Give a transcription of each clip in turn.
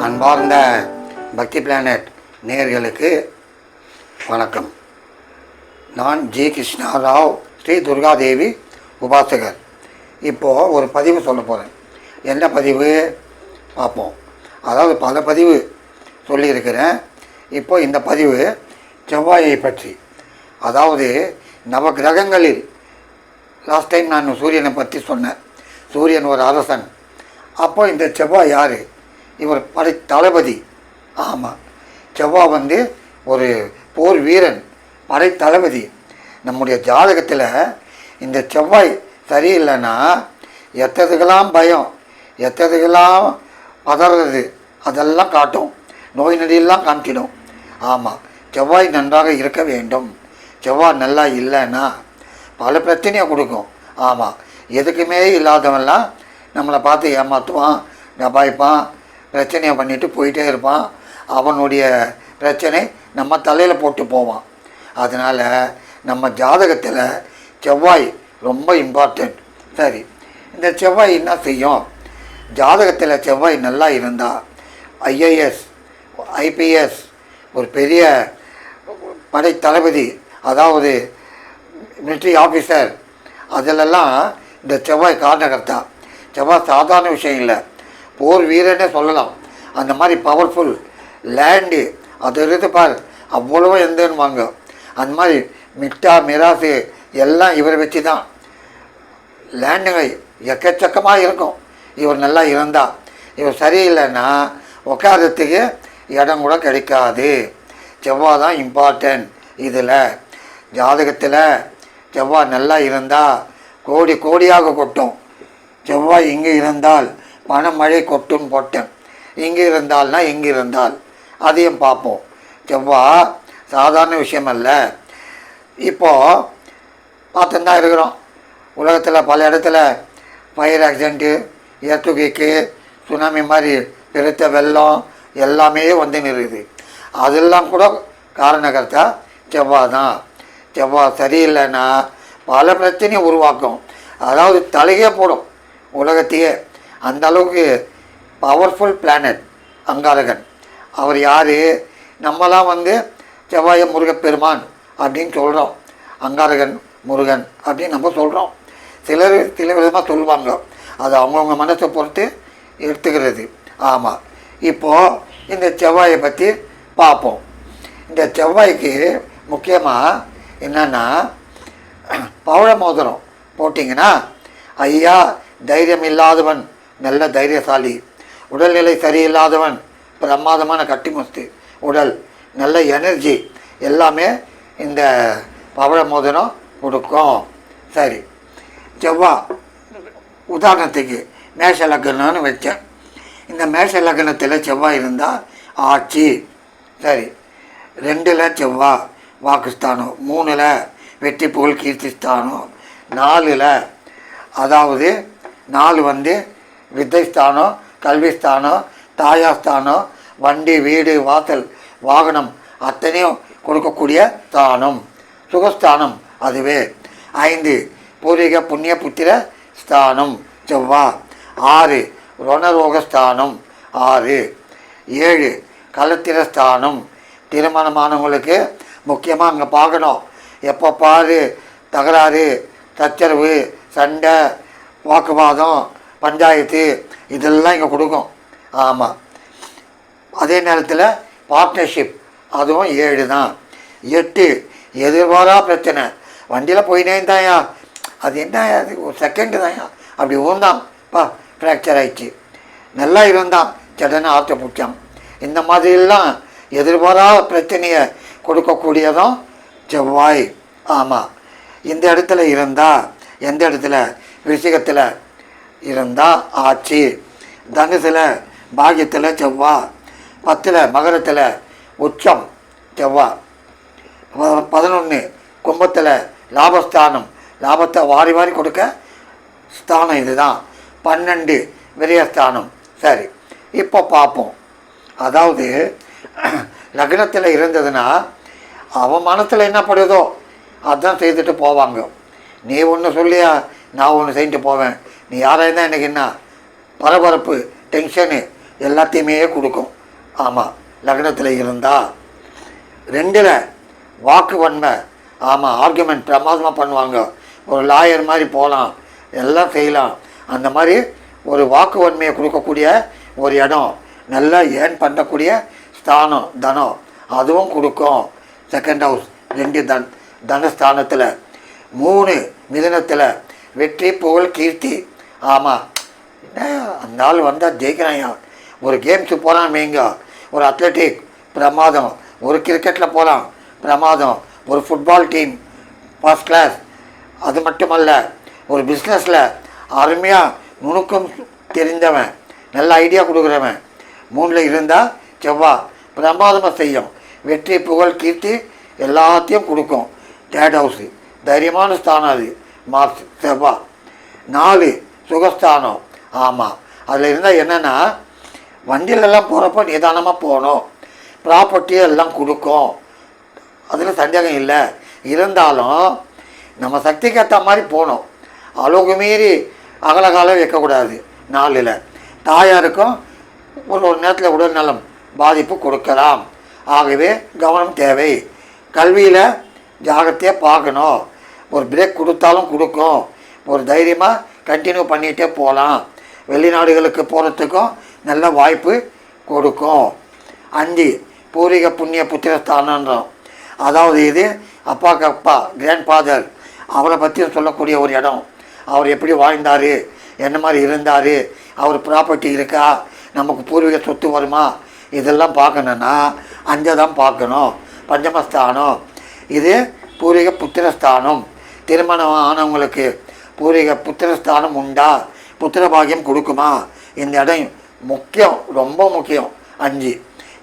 அன்பார்ந்த பக்தி பிளானட் நேயர்களுக்கு வணக்கம். நான் ஜி கிருஷ்ணாராவ், ஸ்ரீ துர்காதேவி உபாசகர். இப்போது ஒரு பதிவு சொல்ல போகிறேன். என்ன பதிவு பார்ப்போம். அதாவது பல பதிவு சொல்லியிருக்கிறேன். இப்போ இந்த பதிவு செவ்வாயை பற்றி. அதாவது நவ கிரகங்களில் லாஸ்ட் டைம் நான் சூரியனை பற்றி சொன்னேன். சூரியன் ஒரு அரசன். அப்போ இந்த செவ்வாய் யார்? இவர் படை தளபதி. ஆமாம், செவ்வாய் ஒரு போர் வீரன், படை தளபதி. நம்முடைய ஜாதகத்தில் இந்த செவ்வாய் சரியில்லைன்னா எத்ததுக்கெல்லாம் பயம், எத்ததுக்கெல்லாம் பதறது, அதெல்லாம் காட்டும். நோய் நொடியெல்லாம் காமிச்சிடும். ஆமாம், செவ்வாய் நன்றாக இருக்க வேண்டும். செவ்வாய் நல்லா இல்லைன்னா பல பிரச்சனையை கொடுக்கும். ஆமாம், எதுக்குமே இல்லாதவன்லாம் நம்மளை பார்த்து ஏமாற்றுவான், டபாய்ப்பான், பிரச்சனையை பண்ணிவிட்டு போயிட்டே இருப்பான். அவனுடைய பிரச்சனை நம்ம தலையில் போட்டு போவான். அதனால் நம்ம ஜாதகத்தில் செவ்வாய் ரொம்ப இம்பார்ட்டண்ட். சரி, இந்த செவ்வாய் என்ன செய்யும்? ஜாதகத்தில் செவ்வாய் நல்லா இருந்தால் ஐஏஎஸ், ஐபிஎஸ், ஒரு பெரிய படை தளபதி, அதாவது மிலிட்ரி ஆஃபீஸர், அதிலெல்லாம் இந்த செவ்வாய் காரணகர்த்தா. செவ்வாய் சாதாரண விஷயம் இல்லை, போர் வீரனே சொல்லலாம். அந்த மாதிரி பவர்ஃபுல் லேண்டு அது இருந்து பார், அவ்வளவோ எந்தன்னுவாங்க. அந்த மாதிரி மிட்டா மிராசு எல்லாம் இவரை வச்சு தான். லேண்டுங்க எக்கச்சக்கமாக இருக்கும் இவர் நல்லா இருந்தால். இவர் சரியில்லைன்னா உட்காரத்துக்கு இடம் கூட கிடைக்காது. செவ்வாய் தான் இம்பார்ட்டன்ட். இதில் ஜாதகத்தில் செவ்வாய் நல்லா இருந்தால் கோடி கோடியாக கொட்டும். செவ்வாய் இங்கே இருந்தால் பணமழை கொட்டும் போட்டேன். இங்கே இருந்தால்னா எங்கே இருந்தால் அதையும் பார்ப்போம். செவ்வாய் சாதாரண விஷயம் அல்ல. இப்போது பார்த்துதான் இருக்கிறோம். உலகத்தில் பல இடத்துல ஃபயர் ஆக்சிடெண்ட்டு, எர்த்குவேக்கு, சுனாமி மாதிரி பெருத்த வெள்ளம் எல்லாமே நிறுது. அதெல்லாம் கூட காரணகர்த்தா செவ்வாய் தான். செவ்வாய் சரியில்லைன்னா பல பிரச்சனையை உருவாக்கும். அதாவது தலையே போடும் உலகத்தையே. அந்த அளவுக்கு பவர்ஃபுல் பிளானட் அங்காரகன். அவர் யார்? நம்மலாம் செவ்வாயை முருகப்பெருமான் அப்படின்னு சொல்கிறோம். அங்காரகன் முருகன் அப்படின்னு நம்ம சொல்கிறோம். சிலர் சில விதமாக சொல்லுவாங்க. அது அவங்கவுங்க மனசை பொறுத்து எடுத்துக்கிறது. ஆமாம், இப்போது இந்த செவ்வாயை பற்றி பார்ப்போம். இந்த செவ்வாய்க்கு முக்கியமாக என்னென்னா, பவழ மோதிரம் போட்டிங்கன்னா ஐயா தைரியம் இல்லாதவன் நல்ல தைரியசாலி, உடல்நிலை சரியில்லாதவன் பிரமாதமான கட்டிமுஸ்து, உடல் நல்ல எனர்ஜி எல்லாமே இந்த பவழ மோதிரம் கொடுக்கும். சரி, செவ்வாய் உதாரணத்துக்கு மேஷ லக்னம்னு வச்சேன். இந்த மேஷ லக்னத்தில் செவ்வாய் இருந்தால் ஆட்சி. சரி, 2ல் செவ்வாய் வாக்குஸ்தானம், 3ல் வெற்றி புகழ் கீர்த்திஸ்தானம், 4ல் அதாவது 4 வித்தைஸ்தானம், கல்விஸ்தானம், தாயாஸ்தானம், வண்டி வீடு வாசல் வாகனம் அத்தனையும் கொடுக்கக்கூடிய ஸ்தானம், சுகஸ்தானம். அதுவே 5 பூர்வீக புண்ணிய புத்திர ஸ்தானம் செவ்வாய். 6 ருணரோகஸ்தானம், 6. 7 கலத்திரஸ்தானம். திருமணமானவங்களுக்கு முக்கியமாக அங்கே பார்க்கணும். எப்போ பாரு தகராறு, சச்சரவு, சண்டை, வாக்குவாதம், பஞ்சாயத்து இதெல்லாம் இங்கே கொடுக்கும். ஆமாம், அதே நேரத்தில் பார்ட்னர்ஷிப் அதுவும் 7 தான். 8 எதிர்பாரா பிரச்சனை. வண்டியில் போயினே தாயா, அது என்ன, அது ஒரு செகண்டு தாயா, அப்படி ஊர்ந்தான் ஃப்ராக்சர் ஆயிடுச்சு, நல்லா இருந்தான் சடனை ஆற்ற பிடிச்சான். இந்த மாதிரிலாம் எதிர்பாரா பிரச்சனையை கொடுக்கக்கூடியதும் செவ்வாய். ஆமாம், இந்த இடத்துல இருந்தால், எந்த இடத்துல? விருச்சிகத்தில் இருந்தால் ஆட்சி, தனுசில் பாக்கியத்தில் செவ்வாய், 10ல் மகரத்தில் உச்சம் செவ்வாய், 11 கும்பத்தில் லாபஸ்தானம், லாபத்தை வாரி வாரி கொடுக்க ஸ்தானம் இதுதான். 12 விரயஸ்தானம். சரி, இப்போ பார்ப்போம். அதாவது லக்னத்தில் இருந்ததுன்னா அவன் மனசில் என்ன படுதோ அதுதான் செய்துட்டு போவாங்க. நீ ஒன்று சொல்லியா, நான் ஒன்று செஞ்சுட்டு போவேன். நீ யாராக இருந்தால் எனக்கு என்ன பரபரப்பு, டென்ஷனு, எல்லாத்தையுமே கொடுக்கும். ஆமாம், லக்னத்தில் இருந்தால். 2ல் வாக்கு வன்மை. ஆமாம், ஆர்குமெண்ட் பிரமாதமாக பண்ணுவாங்க. ஒரு லாயர் மாதிரி போகலாம், எல்லாம் செய்யலாம். அந்த மாதிரி ஒரு வாக்கு வன்மையை கொடுக்கக்கூடிய ஒரு இடம், நல்லா ஏர்ன் பண்ணக்கூடிய ஸ்தானம், தனம், அதுவும் கொடுக்கும். செகண்ட் ஹவுஸ் 2 தனஸ்தானத்தில். 3 மிதனத்தில் வெற்றி புகழ் கீர்த்தி. ஆமாம், அந்த ஆள் வந்தால் ஜெயிக்கிறாங்க. ஒரு கேம்ஸு போகிறான் வைங்க, ஒரு அத்லெட்டிக் பிரமாதம், ஒரு கிரிக்கெட்டில் போகிறான் பிரமாதம், ஒரு ஃபுட்பால் டீம் ஃபர்ஸ்ட் கிளாஸ். அது மட்டுமல்ல, ஒரு பிஸ்னஸில் அருமையாக நுணுக்கம் தெரிந்தவன், நல்ல ஐடியா கொடுக்குறவன். 3ல் இருந்தால் செவ்வாய் பிரமாதமாக செய்யும். வெற்றி புகழ் கீர்த்தி எல்லாத்தையும் கொடுக்கும். 3rd ஹவுஸு தைரியமான ஸ்தானம், அது மார்ச் செவ்வாய். 4 சுகஸ்தானம். ஆமாம், அதில் இருந்தால் என்னென்னா, வண்டியிலெல்லாம் போகிறப்போ நிதானமாக போகணும். ப்ராப்பர்ட்டி எல்லாம் கொடுக்கும், அதில் சந்தேகம் இல்லை. இருந்தாலும் நம்ம சக்திக்கு ஏற்ற மாதிரி போகணும். அளவுக்கு மீறி அகலகாலம் வைக்கக்கூடாது. 4ல் தாயாருக்கும் ஒரு நேரத்தில் உடல் நலம் பாதிப்பு கொடுக்கலாம். ஆகவே கவனம் தேவை. கல்வியில் ஜாகிரதையாக பார்க்கணும். ஒரு பிரேக் கொடுத்தாலும் கொடுக்கும். ஒரு தைரியமாக கண்டினியூ பண்ணிகிட்டே போகலாம். வெளிநாடுகளுக்கு போகிறதுக்கும் நல்ல வாய்ப்பு கொடுக்கும். 5 பூர்வீக புண்ணிய புத்திரஸ்தானன்றோம். அதாவது இது அப்பாவுக்கு அப்பா, கிராண்ட் ஃபாதர், அவரை பற்றியும் சொல்லக்கூடிய ஒரு இடம். அவர் எப்படி வாழ்ந்தார், என்ன மாதிரி இருந்தார், அவர் ப்ராப்பர்ட்டி இருக்கா, நமக்கு பூர்வீக சொத்து வருமா, இதெல்லாம் பார்க்கணுன்னா 5 தான் பார்க்கணும். பஞ்சமஸ்தானம் இது பூர்வீக புத்திரஸ்தானம். திருமணம் ஆனவங்களுக்கு பூர்வீக புத்திரஸ்தானம் உண்டா, புத்திரபாகியம் கொடுக்குமா, இந்த இடம் முக்கியம், ரொம்ப முக்கியம். 5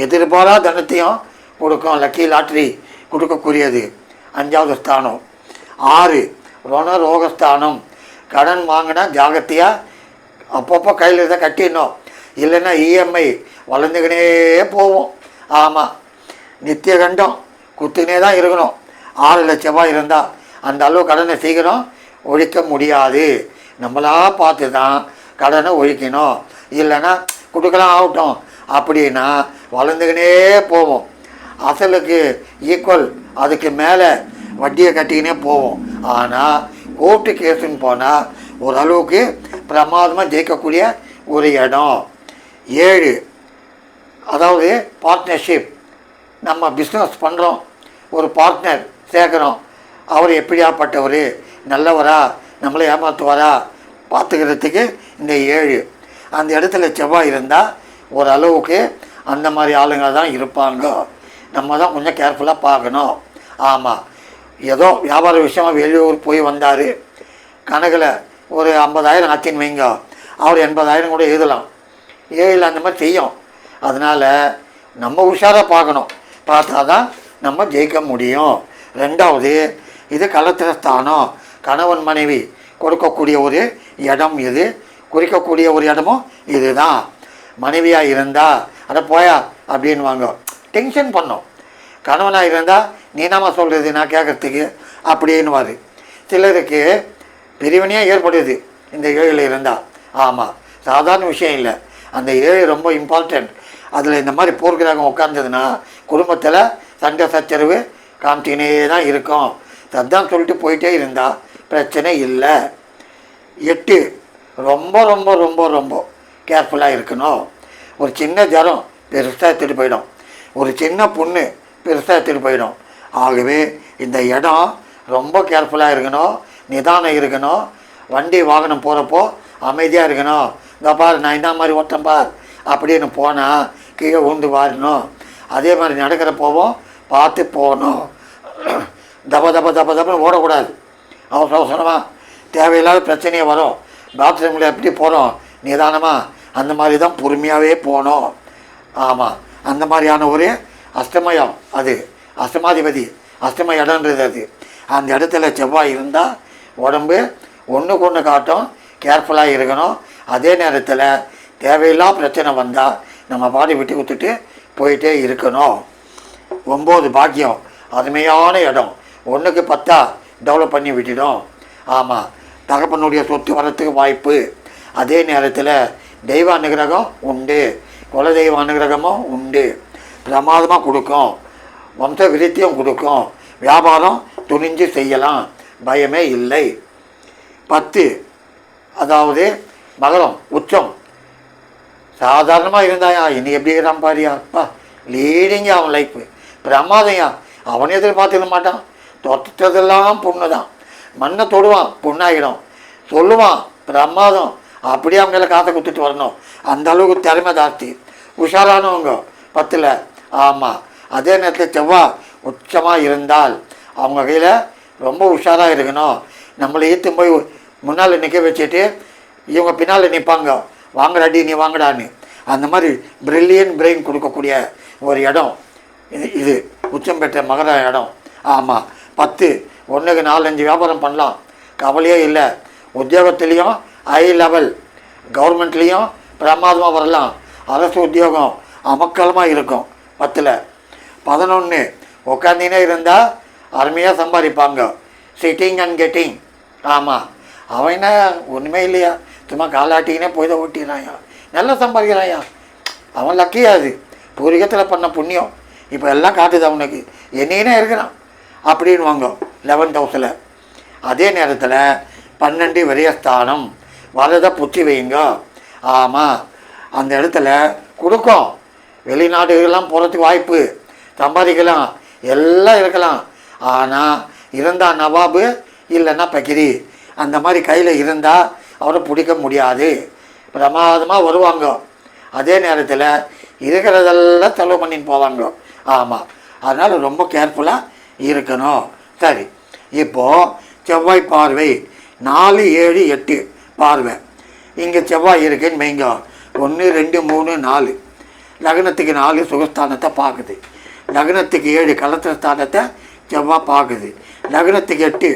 எதிர்பாராத தனத்தையும் கொடுக்கும். லக்கி லாட்ரி கொடுக்கக்கூடியது 5வது ஸ்தானம். 6 ரோகஸ்தானம். கடன் வாங்கினா ஜாகிரதையாக அப்பப்போ கையில் இருந்தால் கட்டிடணும், இல்லைன்னா இஎம்ஐ வளர்ந்துக்கினே போவோம். ஆமாம், நித்திய கண்டம் குத்துனே தான் இருக்கணும். 6 செவ்வாய் இருந்தால் அந்த அளவு கடனை சீக்கிரம் ஒழிக்க முடியாது. நம்மளாக பார்த்து தான் கடனை ஒழிக்கணும். இல்லைன்னா கொடுக்கலாம் ஆகட்டும் அப்படின்னா வளர்ந்துக்கினே போவோம். அசலுக்கு ஈக்குவல், அதுக்கு மேலே வட்டியை கட்டிக்கினே போவோம். ஆனால் கோர்ட்டு கேஸுன்னு போனால் ஓரளவுக்கு பிரமாதமாக ஜெயிக்கக்கூடிய ஒரு இடம். 7 அதாவது பார்ட்னர்ஷிப். நம்ம பிஸ்னஸ் பண்ணுறோம், ஒரு பார்ட்னர் சேர்க்குறோம். அவர் எப்படியாப்பட்டவர், நல்லவரா, நம்மளை ஏமாற்றுவாரா பார்த்துக்கிறதுக்கு இந்த 7. அந்த இடத்துல செவ்வாய் இருந்தால் ஓரளவுக்கு அந்த மாதிரி ஆளுங்க தான் இருப்பாங்க. நம்ம தான் கொஞ்சம் கேர்ஃபுல்லாக பார்க்கணும். ஆமாம், ஏதோ வியாபார விஷயமாக வெளியூர் போய் வந்தார், கணக்கில் ஒரு 50,000 ஆச்சின்னு வைங்க, அவர் 80,000 கூட எழுதலாம். 7 அந்த மாதிரி செய்யும். அதனால் நம்ம உஷாராக பார்க்கணும். பார்த்தா தான் நம்ம ஜெயிக்க முடியும். 2வது இது கலத்திர ஸ்தானம். கணவன் மனைவி கொடுக்கக்கூடிய ஒரு இடம், இது குறிக்கக்கூடிய ஒரு இடமும் இது தான். மனைவியாக இருந்தால் அட போயா அப்படின்வாங்க, டென்ஷன் பண்ணோம். கணவனாக இருந்தால் நீ நாம சொல்கிறது நான் கேட்குறதுக்கு அப்படின்வார். சிலருக்கு பிரிவினையாக ஏற்படுது இந்த 7 இருந்தால். ஆமாம், சாதாரண விஷயம் இல்லை. அந்த 7 ரொம்ப இம்பார்ட்டண்ட். அதில் இந்த மாதிரி போர்க்கிரகம் உட்கார்ந்ததுன்னா குடும்பத்தில் சண்டை சச்சரவு காமிச்சினே தான் இருக்கும். சத்தான் சொல்லிட்டு போயிட்டே இருந்தால் பிரச்சனை இல்லை. 8 ரொம்ப ரொம்ப ரொம்ப ரொம்ப கேர்ஃபுல்லாக இருக்கணும். ஒரு சின்ன ஜரம் பெருசாக எடுத்துகிட்டு போயிடும், ஒரு சின்ன புண்ணு பெருசாக எடுத்துகிட்டு போயிடும். ஆகவே இந்த இடம் ரொம்ப கேர்ஃபுல்லாக இருக்கணும், நிதானம் இருக்கணும். வண்டி வாகனம் போகிறப்போ அமைதியாக இருக்கணும். இந்த பார் நான் இந்த மாதிரி ஓட்டம் பார் அப்படின்னு போனால் கீழே உண்டு வாரணும். அதே மாதிரி நடக்கிறப்போவும் பார்த்து போகணும். தப தப தப தபன்னு ஓடக்கூடாது. அவசர அவசரமாக தேவையில்லாத பிரச்சனையே வரும். பாத்ரூமில் எப்படி போகிறோம் நிதானமாக, அந்த மாதிரி தான் பொறுமையாகவே போகணும். ஆமாம், அந்த மாதிரியான ஒரு அஷ்டமயம், அது அஷ்டமாதிபதி அஷ்டம இடம்ன்றது. அது அந்த இடத்துல செவ்வாய் இருந்தால் உடம்பு ஒன்றுக்கு ஒன்று காட்டும். கேர்ஃபுல்லாக இருக்கணும். அதே நேரத்தில் தேவையில்லா பிரச்சனை வந்தால் நம்ம பாடி விட்டு கொடுத்துட்டு போயிட்டே இருக்கணும். 9 பாக்கியம், அருமையான இடம். 1க்கு 10 டெவலப் பண்ணி விட்டுடும். ஆமாம், தகப்பனுடைய சொத்து வரத்துக்கு வாய்ப்பு. அதே நேரத்தில் தெய்வ அனுகிரகம் உண்டு. குலதெய்வ அனுகிரகமும் உண்டு. பிரமாதமாக கொடுக்கும். வம்ச விருத்தியும் கொடுக்கும். வியாபாரம் துணிஞ்சு செய்யலாம், பயமே இல்லை. 10 அதாவது மகரம் உச்சம். சாதாரணமாக இருந்தாயா, இன்னைக்கு எப்படி இருக்கிறான் பாரியா, அப்பா லீடிங்க அவன் லைஃப் பிரமாதம்யா. அவன் எதிர்பார்த்துக்க மாட்டான். தொட்டதெல்லாம் பொண்ணு தான். மண்ணை தொடுவான், பொண்ணாகிடும். சொல்லுவான் பிரமாதம். அப்படியே அவங்க மேலே காற்றை குத்துட்டு வரணும். அந்த அளவுக்கு திறமை ஜாஸ்தி. உஷாரானவங்க 10. ஆமாம். அதே நேரத்தில் செவ்வாய் உச்சமாக இருந்தால் அவங்க கையில் ரொம்ப உஷாராக இருக்கணும். நம்மளை ஈர்த்து போய் முன்னால் நிற்க வச்சுட்டு இவங்க பின்னால் நிற்பாங்க, வாங்கடாடி நீ வாங்கடான்னு. அந்த மாதிரி பிரில்லியன் பிரெயின் கொடுக்கக்கூடிய ஒரு இடம் இது உச்சம் பெற்ற மகர இடம். ஆமாம். 10 1க்கு 4-5 வியாபாரம் பண்ணலாம், கவலையே இல்லை. உத்தியோகத்துலேயும் ஹை லெவல், கவர்மெண்ட்லேயும் பிரமாதமாக வரலாம். அரசு உத்தியோகம் அமக்கலமாக இருக்கும். 10. 11 உட்காந்தினே இருந்தால் அருமையாக சம்பாதிப்பாங்க. Sitting and getting. ஆமாம். அவன் என்ன ஒன்றுமே இல்லையா, சும்மா காலாட்டிக்கினே போய் தான் ஓட்டிடுறாயா, நல்லா சம்பாதிக்கிறாயா. அவன் லக்கியாது, பூர்வீகத்தில் பண்ண புண்ணியம் இப்போ எல்லாம் காட்டுது அவனுக்கு, என்னையே இருக்கிறான் அப்படின்வாங்க 11th ஹவுஸில். அதே நேரத்தில் 12 விரயஸ்தானம், வரதை புத்தி வைங்க. ஆமாம். அந்த இடத்துல கொடுக்கும். வெளிநாடுகள்லாம் போகிறதுக்கு வாய்ப்பு, சம்பாதிக்கலாம், எல்லாம் இருக்கலாம். ஆனால் இருந்தால் நவாபு இல்லைன்னா பக்கிரி, அந்த மாதிரி கையில் இருந்தால் அவரை பிடிக்க முடியாது. பிரமாதமாக வருவாங்க. அதே நேரத்தில் இருக்கிறதெல்லாம் செலவு பண்ணின்னு போவாங்க. ஆமாம். அதனால் ரொம்ப கேர்ஃபுல்லாக இருக்கணும். சரி, இப்போது செவ்வாய் பார்வை 4, 7, 8 பார்வை. இங்கே செவ்வாய் இருக்குன்னு வைங்க. 1, 2, 3, 4 லக்னத்துக்கு 4 சுகஸ்தானத்தை பார்க்குது. லக்னத்துக்கு 7 கலத்திரஸ்தானத்தை செவ்வாய் பார்க்குது. லக்னத்துக்கு 8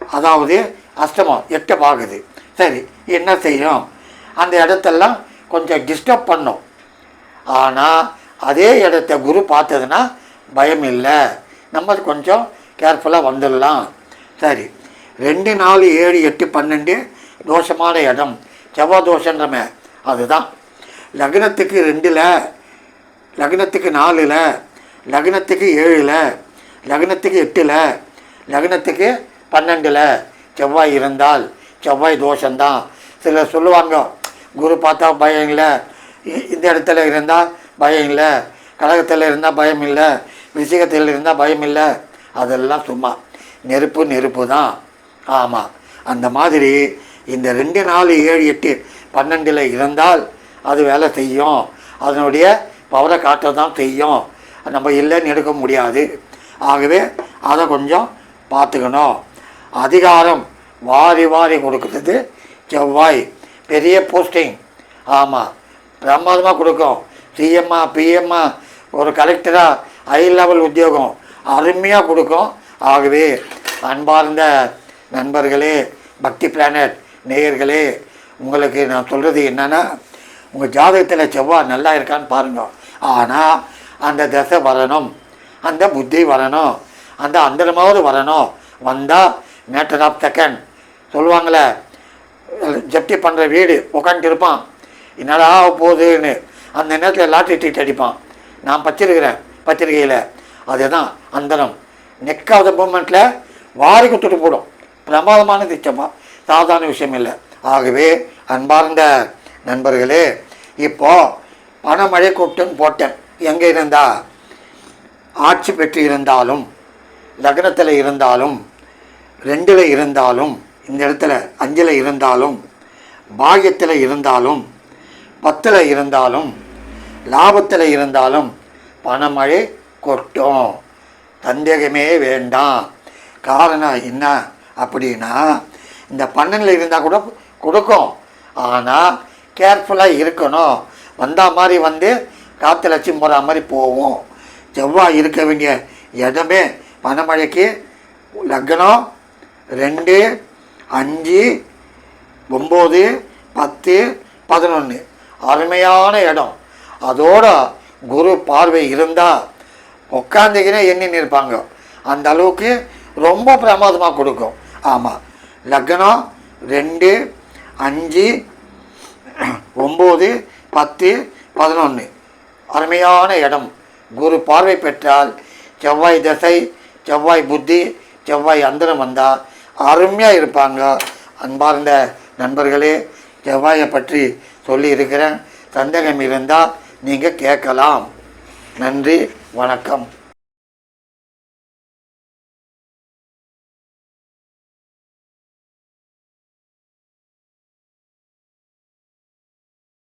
அதாவது அஷ்டமம் 8 பார்க்குது. சரி, என்ன செய்யும்? அந்த இடத்தெல்லாம் கொஞ்சம் டிஸ்டர்ப் பண்ணும். ஆனால் அதே இடத்த குரு பார்த்ததுன்னா பயம் இல்லை, நம்ம கொஞ்சம் கேர்ஃபுல்லாக வந்துடலாம். சரி, 2, 4, 7, 8, 12 தோஷமான இடம், செவ்வாய் தோஷன்றமே அதுதான். லக்னத்துக்கு 2ல், லக்னத்துக்கு 4ல், லக்னத்துக்கு 7ல், லக்னத்துக்கு 8ல், லக்னத்துக்கு 12ல் செவ்வாய் இருந்தால் செவ்வாய் தோஷந்தான். சிலர் சொல்லுவாங்க குரு பார்த்தா பயம் இல்லை, இந்த இடத்துல இருந்தால் பயம் இல்லை, கடகத்தில் இருந்தால் பயம் இல்லை, விருச்சிகத்தில் இருந்தால் பயம் இல்லை. அதெல்லாம் சும்மா நெருப்பு நெருப்பு தான். ஆமாம். அந்த மாதிரி இந்த 2, 4, 7, 8, 12ல் இருந்தால் அது வேலை செய்யும். அதனுடைய பவரை காட்ட தான் செய்யும். நம்ம இல்லைன்னு எடுக்க முடியாது. ஆகவே அதை கொஞ்சம் பார்த்துக்கணும். அதிகாரம் வாரி வாரி கொடுக்குறது செவ்வாய். பெரிய போஸ்டிங். ஆமாம், பிரமாதமாக கொடுக்கும். சிஎம்மா, பிஎம்மா, ஒரு கலெக்டராக ஹை லெவல் உத்தியோகம் அருமையாக கொடுக்கும். ஆகவே அன்பார்ந்த நண்பர்களே, பக்தி பிளானட் நேயர்களே, உங்களுக்கு நான் சொல்கிறது என்னென்னா, உங்கள் ஜாதகத்தில் செவ்வாய் நல்லா இருக்கான்னு பாருங்கள். ஆனால் அந்த தசை வரணும், அந்த புத்தி வரணும், அந்த அந்தரமாவது வரணும். வந்தால் மேட்டர் ஆஃப் செகண்ட் சொல்லுவாங்களே, ஜப்தி பண்ணுற வீடு உட்காந்துட்டு இருப்பான், என்னடா போகுதுன்னு. அந்த நேரத்தில் லாட்ரி டிக்கெட் அடிப்பான். நான் பச்சிருக்கிறேன் பத்திரிகையில். அதுதான் அந்தரம். நெக்காவது மூமெண்ட்டில் வாரி கொடுத்துட்டு போடும். பிரமாதமான திட்டமா, சாதாரண விஷயம் இல்லை. ஆகவே அன்பார்ந்த நண்பர்களே, இப்போது பணமழை கூட்டம் போட்டேன். எங்கே இருந்தால் ஆட்சி பெற்று இருந்தாலும், லக்னத்தில் இருந்தாலும், 2ல் இருந்தாலும், இந்த இடத்துல 5ல் இருந்தாலும், பாகியத்தில் இருந்தாலும், 10ல் இருந்தாலும், லாபத்தில் இருந்தாலும் பணமழை கொட்டும். சந்தேகமே வேண்டாம். காரணம் என்ன அப்படின்னா, இந்த 12ல் இருந்தால் கூட கொடுக்கும். ஆனால் கேர்ஃபுல்லாக இருக்கணும். வந்தால் மாதிரி வந்து காற்று லட்சம் போகிற மாதிரி போவோம். செவ்வாய் இருக்க வேண்டிய இடமே பணமழைக்கு லக்னம் 2, 5, 9, 10, 11 அருமையான இடம். அதோட குரு பார்வை இருந்தால் உட்காந்துக்கினே எண்ணின்னு இருப்பாங்க. அந்த அளவுக்கு ரொம்ப பிரமாதமாக கொடுக்கும். ஆமாம், லக்னம் 2, 5, 9, 10, 11 அருமையான இடம். குரு பார்வை பெற்றால் செவ்வாய் தசை, செவ்வாய் புத்தி, செவ்வாய் அந்தரம் வந்தால் அருமையாக இருப்பாங்க. அன்பார்ந்த நண்பர்களே, செவ்வாயை பற்றி சொல்லி இருக்கிறேன். சந்தேகம் இருந்தால் நீங்கள் கேட்கலாம். நன்றி, வணக்கம்.